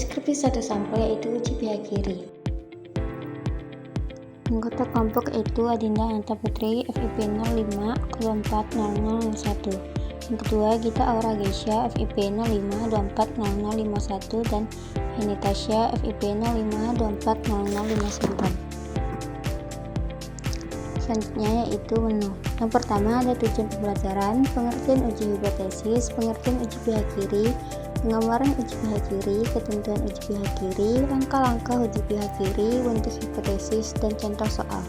deskripsi satu sampel yaitu uji pihak kiri. Anggota kelompok itu Adinda Ananta Putri, FIP 05240001. Yang kedua Gita Aura Gesya, FIP 05240051 dan Heni Tasya, FIP 05240059. Selanjutnya yaitu menu. Yang pertama ada tujuan pembelajaran, pengertian uji hipotesis, pengertian uji pihak kiri, penggambaran uji pihak kiri, ketentuan uji pihak kiri, langkah-langkah uji pihak kiri, bentuk hipotesis, dan contoh soal.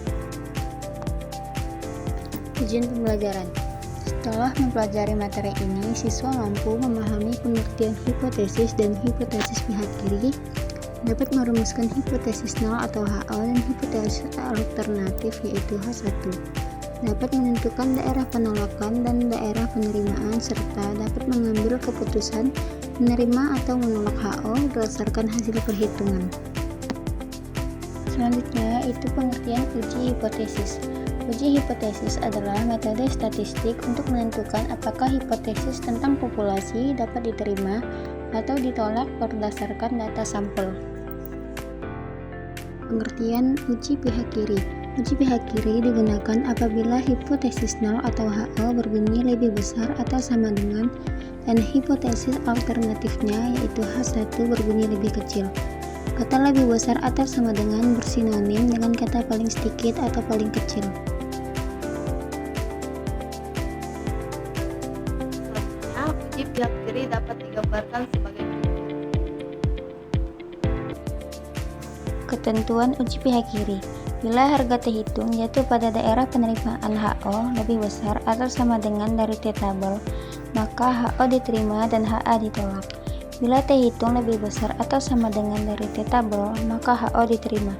Tujuan pembelajaran. Setelah mempelajari materi ini, siswa mampu memahami pengertian hipotesis dan hipotesis pihak kiri, dapat merumuskan hipotesis nol atau HO dan hipotesis alternatif yaitu H1, dapat menentukan daerah penolakan dan daerah penerimaan, serta dapat mengambil keputusan menerima atau menolak HO berdasarkan hasil perhitungan. Selanjutnya itu pengertian uji hipotesis. Uji hipotesis adalah metode statistik untuk menentukan apakah hipotesis tentang populasi dapat diterima atau ditolak berdasarkan data sampel. Pengertian uji pihak kiri. Uji pihak kiri digunakan apabila hipotesis nol atau HO berbunyi lebih besar atau sama dengan dan hipotesis alternatifnya yaitu H1 berbunyi lebih kecil. Kata lebih besar atau sama dengan bersinonim dengan kata paling sedikit atau paling kecil. Selanjutnya, uji pihak kiri dapat digambarkan sebagai ketentuan uji pihak kiri. Bila harga terhitung jatuh pada daerah penerimaan HO lebih besar atau sama dengan dari T tabel, maka HO diterima dan HA ditolak. Bila terhitung lebih besar atau sama dengan dari T tabel, maka HO diterima.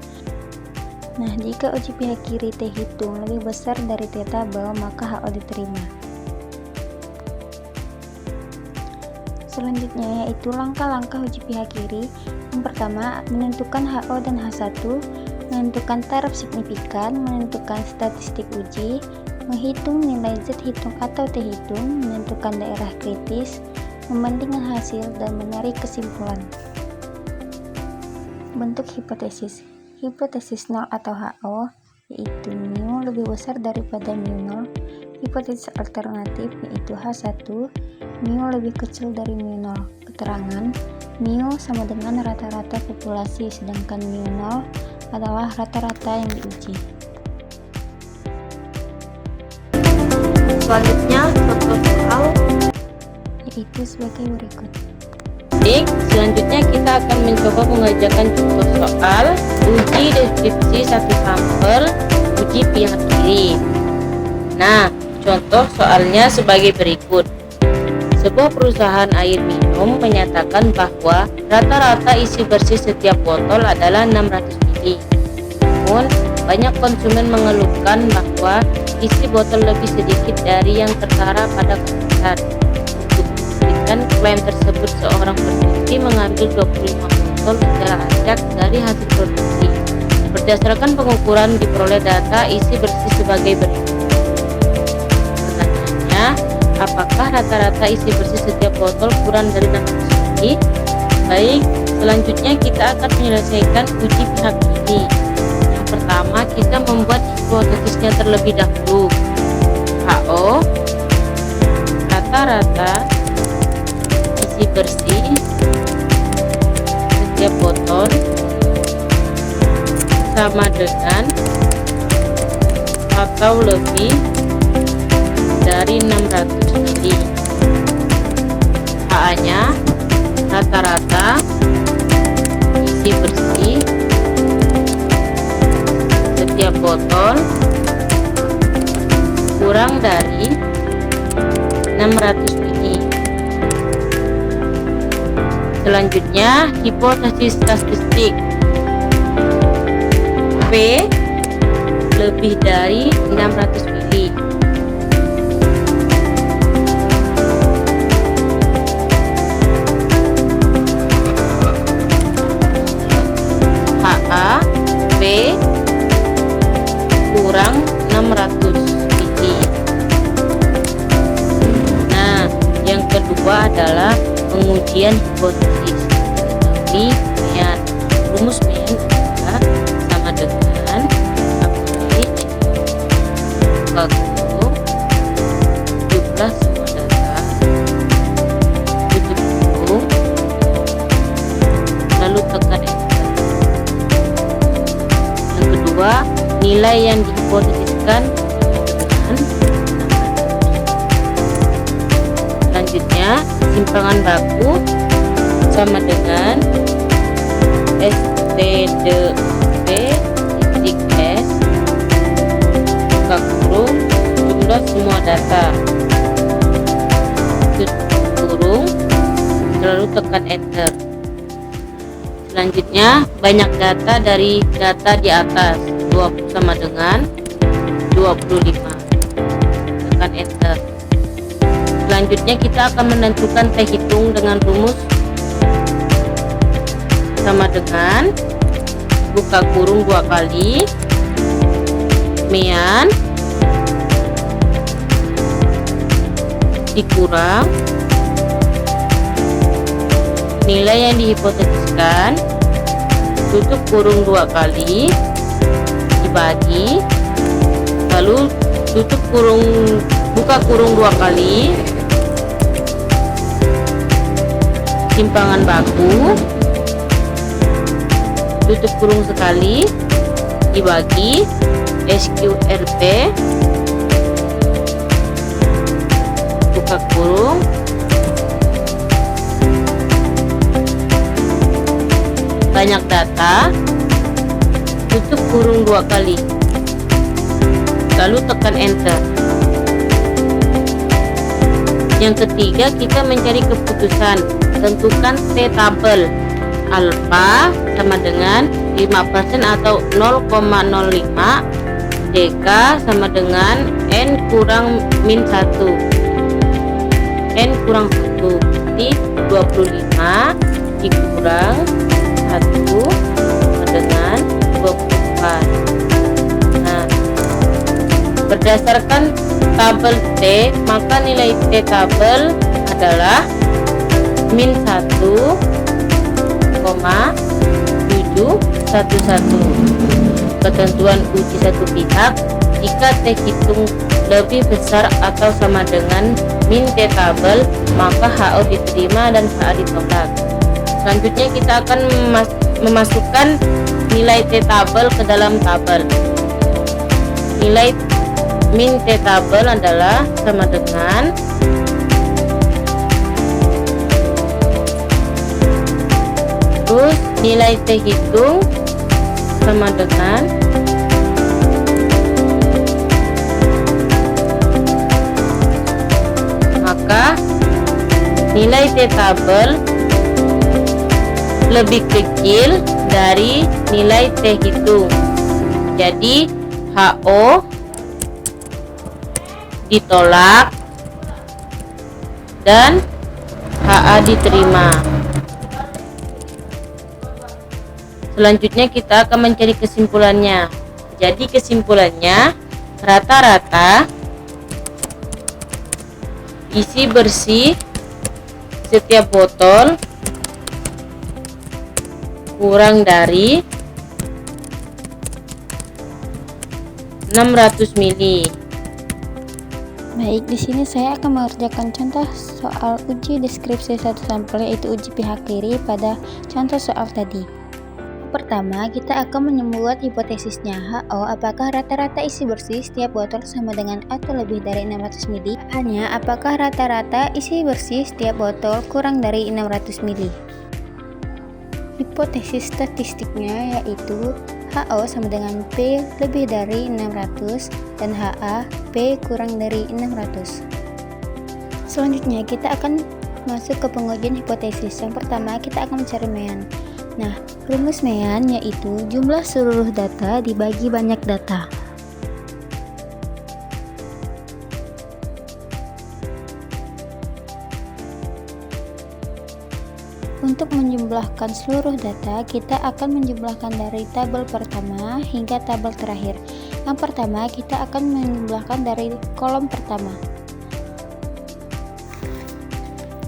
Nah, jika uji pihak kiri terhitung lebih besar dari T tabel, maka HO diterima. Selanjutnya yaitu langkah-langkah uji pihak kiri. Yang pertama, menentukan HO dan H1, menentukan taraf signifikan, menentukan statistik uji, menghitung nilai Z hitung atau T hitung, menentukan daerah kritis, membandingkan hasil, dan menarik kesimpulan. Bentuk hipotesis. Hipotesis nol atau HO yaitu mu lebih besar daripada mu0. Hipotesis alternatif yaitu H1, mu lebih kecil dari mu0. Keterangan, mu sama dengan rata-rata populasi, sedangkan mu0 adalah rata-rata yang diuji. selanjutnya contoh soal Yaitu sebagai berikut. Selanjutnya kita akan mencoba mengerjakan contoh soal uji deskripsi satu sampel uji pihak kiri. Nah, contoh soalnya sebagai berikut. Sebuah perusahaan air minum menyatakan bahwa rata-rata isi bersih setiap botol adalah 600 ml. Namun, banyak konsumen mengeluhkan bahwa isi botol lebih sedikit dari yang tertara pada kemasan. Untuk membuktikan klaim tersebut, seorang peneliti mengambil 25 botol secara acak dari hasil produksi. Berdasarkan pengukuran diperoleh data isi bersih sebagai berikut. Pertanyaannya, apakah rata-rata isi bersih setiap botol kurang dari 600 ml? Baik, selanjutnya kita akan menyelesaikan uji pihak kiri. Yang pertama, kita membuat hipotesisnya terlebih dahulu. HO rata-rata isi bersih setiap botol sama dengan atau lebih dari 600 ml. HA-nya rata-rata isi bersih setiap botol kurang dari 600 ml. Selanjutnya, hipotesis statistik. P lebih dari 600 ml. HA P kurang 600 ml. Nah, yang kedua adalah pengujian hipotesis. Tapi lalu tekan enter. Yang kedua, nilai yang dihipotesiskan dengan 600. Selanjutnya, simpangan baku sama dengan STDP titik S buka kurung jumlah semua data tutup kurung lalu tekan enter. Selanjutnya, banyak data dari data di atas 20 sama dengan 25 tekan enter. Selanjutnya kita akan menentukan T hitung dengan rumus sama dengan buka kurung 2 kali mean dikurang nilai yang dihipotesiskan tutup kurung 2 kali dibagi lalu tutup kurung buka kurung 2 kali simpangan baku tutup kurung sekali dibagi SQRP buka kurung banyak data tutup kurung 2 kali lalu tekan enter. Yang ketiga, kita mencari keputusan. Tentukan T tabel alfa sama dengan 5% atau 0,05 dk sama dengan n kurang min 1 n kurang 1 berarti 25 dikurang 1 sama dengan 24. Nah, berdasarkan tabel T, maka nilai T tabel adalah min 1,711. Ketentuan uji satu pihak, jika T hitung lebih besar atau sama dengan min T tabel, maka HO diterima dan HA ditolak. Selanjutnya kita akan memasukkan nilai T tabel ke dalam tabel. Nilai min T tabel adalah sama dengan terus nilai T hitung sama dengan maka nilai T tabel lebih kecil dari nilai T hitung. Jadi HO ditolak dan HA diterima. Selanjutnya kita akan mencari kesimpulannya. Jadi kesimpulannya, rata-rata isi bersih setiap botol kurang dari 600 ml. Baik, di sini saya akan mengerjakan contoh soal uji deskripsi satu sampel, yaitu uji pihak kiri pada contoh soal tadi. Pertama, kita akan membuat hipotesisnya. HO, apakah rata-rata isi bersih setiap botol sama dengan atau lebih dari 600 ml? Hanya, apakah rata-rata isi bersih setiap botol kurang dari 600 ml? Hipotesis statistiknya yaitu HO sama dengan P lebih dari 600 dan HA P kurang dari 600. Selanjutnya kita akan masuk ke pengujian hipotesis. Yang pertama, kita akan mencari mean. Nah, rumus mean yaitu jumlah seluruh data dibagi banyak data. Untuk menjumlahkan seluruh data, kita akan menjumlahkan dari tabel pertama hingga tabel terakhir. Yang pertama, kita akan menjumlahkan dari kolom pertama,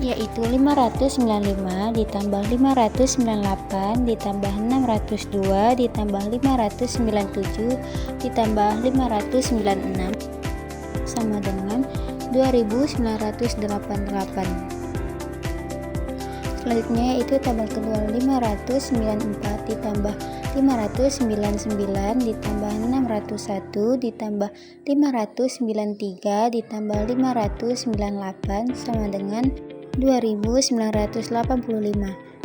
yaitu 595 ditambah 598 ditambah 602 ditambah 597 ditambah 596 sama dengan 2988. Selanjutnya yaitu tabel kedua 594 ditambah 599 ditambah 601 ditambah 593 ditambah 598 sama dengan 2985.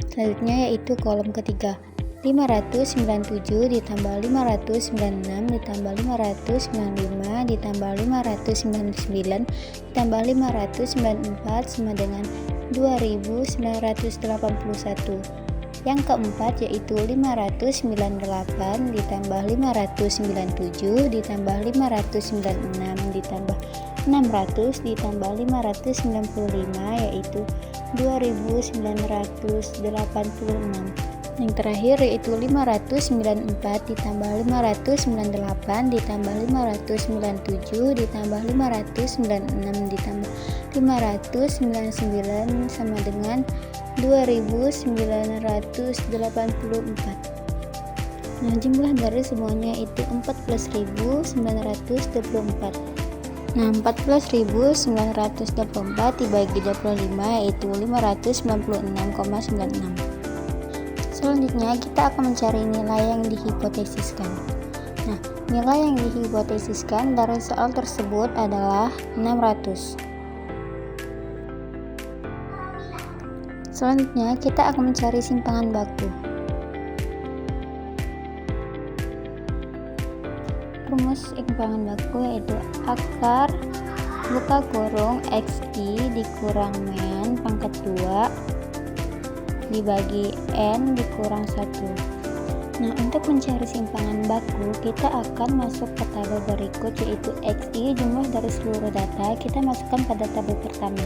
Selanjutnya yaitu kolom ketiga 597 ditambah 596 ditambah 595 ditambah 599 ditambah 594 sama dengan 2981. Yang keempat yaitu 598 ditambah 597 ditambah 596 ditambah 600 ditambah 595 yaitu 2986. Yang terakhir yaitu 594 ditambah 598 ditambah 597 ditambah 596 ditambah 599 sama dengan 2984. Nah, jumlah dari semuanya itu 14.924. Nah, 14.924 dibagi 25 yaitu 596,96. Selanjutnya kita akan mencari nilai yang dihipotesiskan. Nah, nilai yang dihipotesiskan dari soal tersebut adalah 600. Selanjutnya kita akan mencari simpangan baku. Rumus simpangan baku yaitu akar buka kurung XI dikurang men pangkat 2 dibagi N dikurang 1. Nah, untuk mencari simpangan baku kita akan masuk ke tabel berikut yaitu XI jumlah dari seluruh data kita masukkan pada tabel pertama.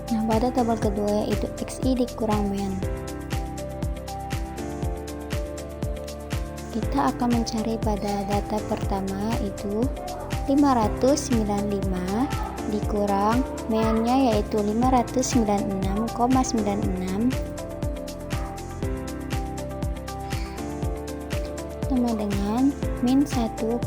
Nah, pada tabel kedua yaitu XI dikurang men. Kita akan mencari pada data pertama itu 595 dikurang mennya yaitu 596,96 sama dengan min 1,96.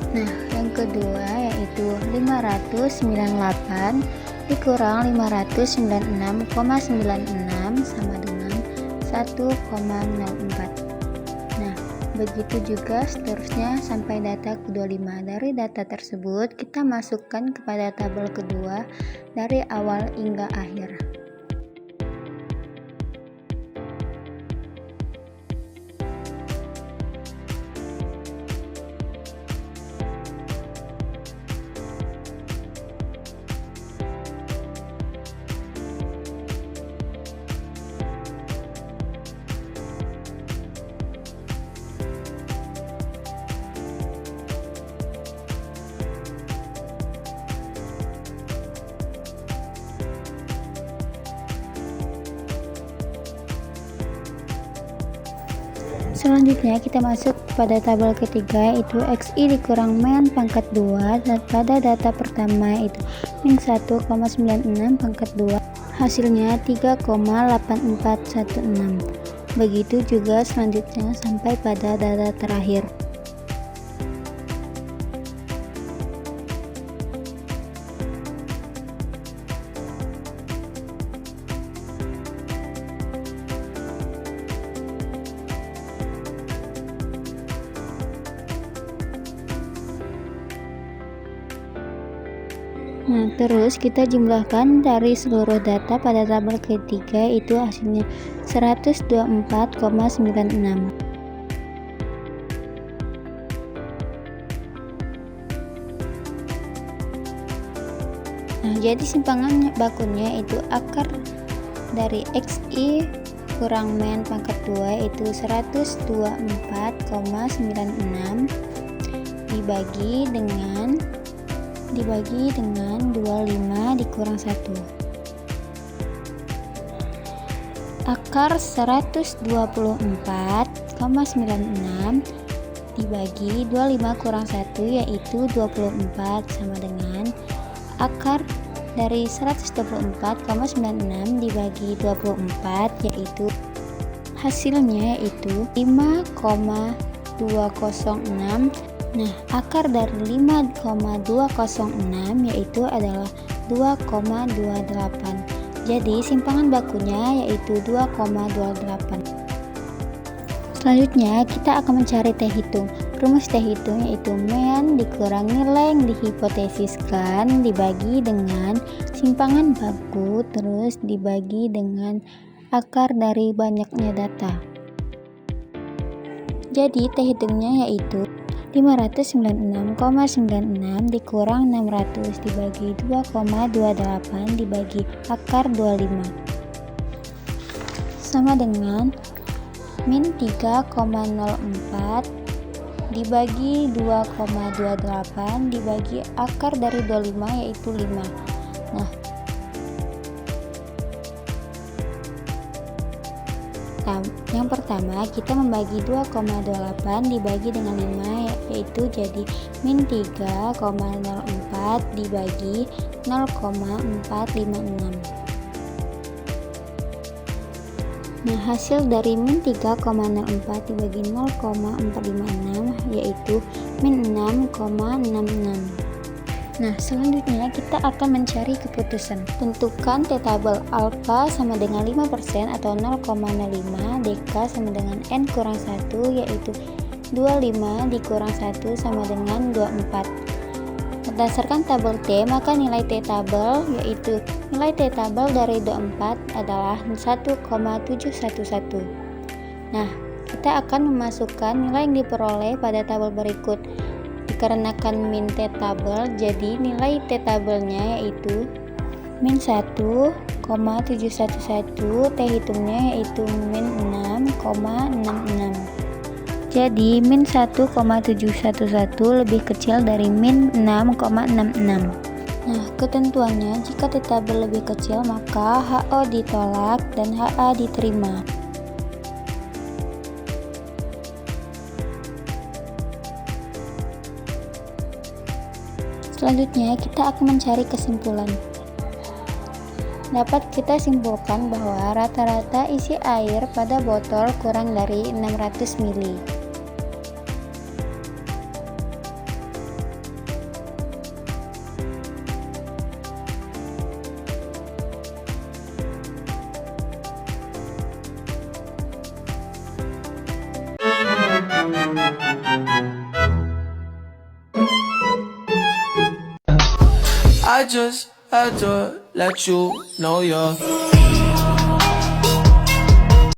Nah, yang kedua yaitu 598 dikurang 596,96 sama dengan 1,04. Nah, begitu juga seterusnya sampai data ke-25. Dari data tersebut kita masukkan kepada tabel kedua dari awal hingga akhir. Selanjutnya kita masuk pada tabel ketiga yaitu XI dikurang men pangkat 2 dan pada data pertama itu min 1,96 pangkat 2 hasilnya 3,8416. Begitu juga selanjutnya sampai pada data terakhir. Nah, terus kita jumlahkan dari seluruh data pada tabel ketiga itu hasilnya 124,96. Nah, jadi simpangan bakunya itu akar dari XI kurang men pangkat 2 itu 124,96 dibagi dengan 25 dikurang 1. Akar 124,96 dibagi 25 kurang 1 yaitu 24 sama dengan akar dari 124,96 dibagi 24 yaitu hasilnya yaitu 5,206 Nah, akar dari 5,206 yaitu adalah 2,28. Jadi, simpangan bakunya yaitu 2,28. Selanjutnya, kita akan mencari T hitung. Rumus T hitung yaitu min dikurang nilai yang dihipotesiskan dibagi dengan simpangan baku terus dibagi dengan akar dari banyaknya data. Jadi, T hitungnya yaitu 596,96 dikurang 600 dibagi 2,28 dibagi akar 25 sama dengan min 3,04 dibagi 2,28 dibagi akar dari 25 yaitu 5. Nah, yang pertama kita membagi 2,28 dibagi dengan 5 yaitu jadi min 3,04 dibagi 0,456. Nah, hasil dari min 3,04 dibagi 0,456 yaitu min 6,66. Nah, selanjutnya kita akan mencari keputusan. Tentukan T tabel alfa sama dengan 5% atau 0,05, dk sama dengan n kurang 1 yaitu 25 dikurang 1 sama dengan 24. Berdasarkan tabel T, maka nilai T tabel yaitu nilai T tabel dari 24 adalah 1,711. Nah, kita akan memasukkan nilai yang diperoleh pada tabel berikut. Dikarenakan min T tabel, jadi nilai T tabelnya yaitu min 1,711, T hitungnya yaitu min 6,66. Jadi min 1,711 lebih kecil dari min 6,66. Nah, ketentuannya jika T tabel lebih kecil maka HO ditolak dan HA diterima. Selanjutnya kita akan mencari kesimpulan. Dapat kita simpulkan bahwa rata-rata isi air pada botol kurang dari 600 ml. I just had to let you know you're